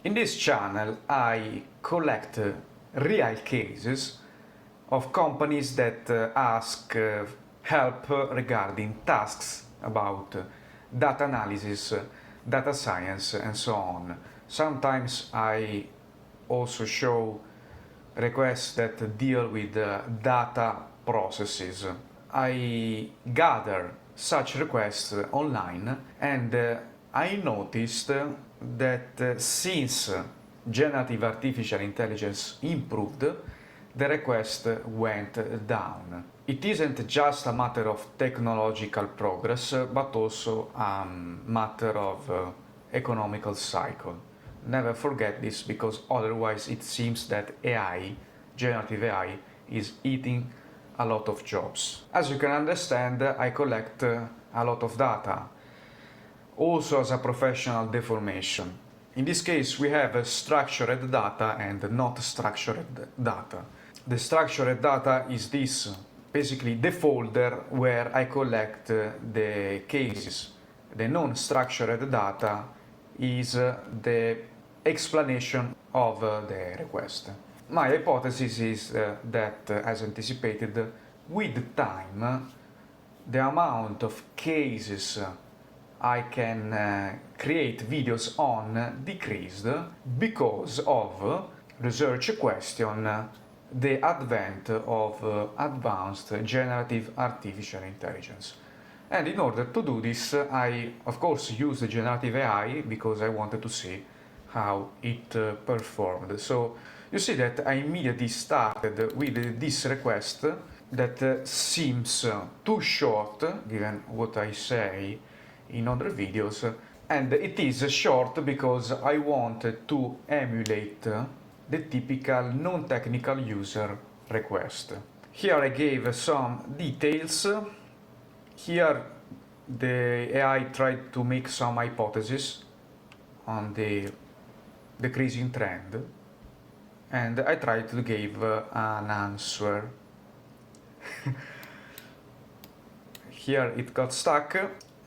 In this channel, I collect real cases of companies that ask help regarding tasks about data analysis, data science, and so on. Sometimes I also show requests that deal with data processes. I gather such requests online and I noticed that since generative artificial intelligence improved, the request went down. It isn't just a matter of technological progress, but also a matter of economical cycle. Never forget this, because otherwise it seems that AI, generative AI, is eating a lot of jobs. As you can understand, I collect a lot of data, also as a professional deformation. In this case, we have structured data and not structured data. The structured data is this, basically the folder where I collect the cases. The non-structured data is the explanation of the request. My hypothesis is that, as anticipated, with time, the amount of cases I can create videos on decreased because of research question, the advent of advanced generative artificial intelligence. And in order to do this, I of course used generative AI because I wanted to see how it performed. So you see that I immediately started with this request that seems too short given what I say in other videos, and it is short because I wanted to emulate the typical non-technical user request. Here I gave some details. Here the AI tried to make some hypothesis on the decreasing trend, and I tried to give an answer. Here it got stuck,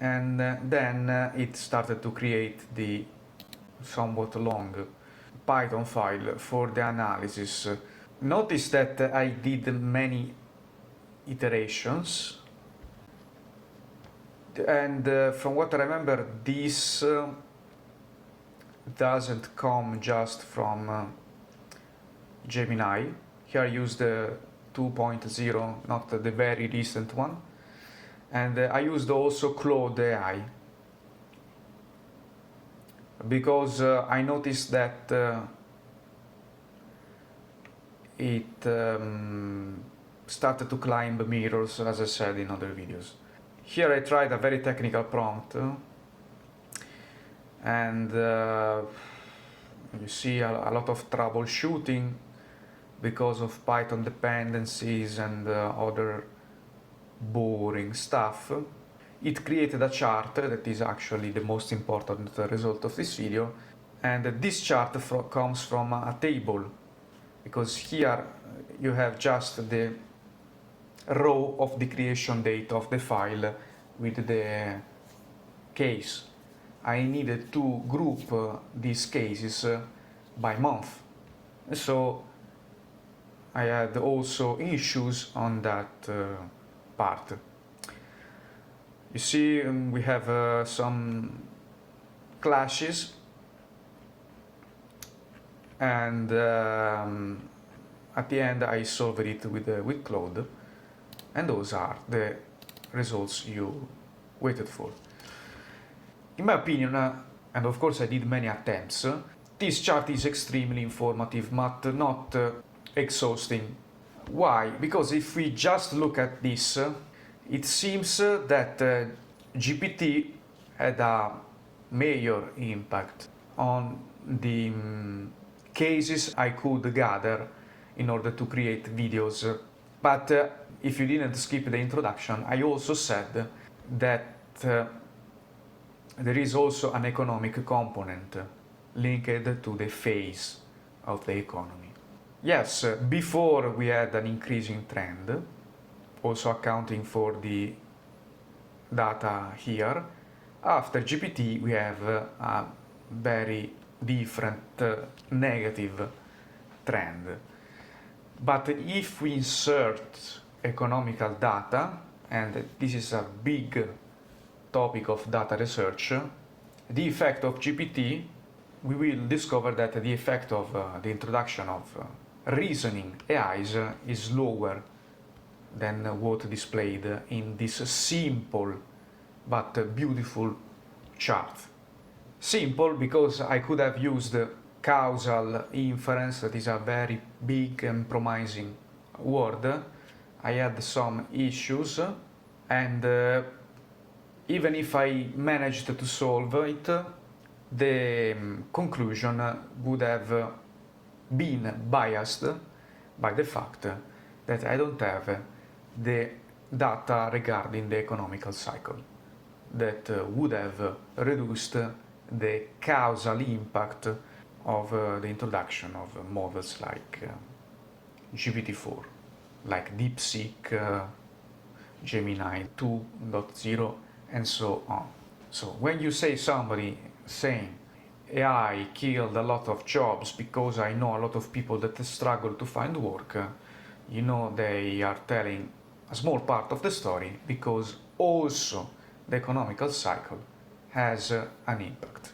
and then it started to create the somewhat long Python file for the analysis. Notice that I did many iterations, and from what I remember, this doesn't come just from Gemini. Here I used the 2.0, not the very recent one, and I used also Claude AI because I noticed that it started to climb mirrors, as I said in other videos. Here I tried a very technical prompt, and you see a lot of troubleshooting because of Python dependencies and other boring stuff. It created a chart that is actually the most important result of this video, and this chart comes from a table, because here you have just the row of the creation date of the file with the case. I needed to group these cases by month, so I had also issues on that part. You see, we have some clashes, and at the end I solved it with Claude, and those are the results you waited for. In my opinion, and of course I did many attempts, this chart is extremely informative, but not exhausting. Why? Because if we just look at this, it seems that GPT had a major impact on the cases I could gather in order to create videos. But if you didn't skip the introduction, I also said that there is also an economic component linked to the phase of the economy. Yes, before we had an increasing trend, also accounting for the data here. After GPT we have a very different negative trend. But if we insert economical data, and this is a big topic of data research, the effect of GPT, we will discover that the effect of the introduction of reasoning AIs is lower than what displayed in this simple but beautiful chart. Simple because I could have used causal inference, that is a very big and promising word. I had some issues, and even if I managed to solve it, the conclusion would have been biased by the fact that I don't have the data regarding the economical cycle that would have reduced the causal impact of the introduction of models like GPT-4, like DeepSeek, Gemini 2.0, and so on. So when you say somebody saying AI killed a lot of jobs because I know a lot of people that struggle to find work, you know they are telling a small part of the story, because also the economical cycle has an impact.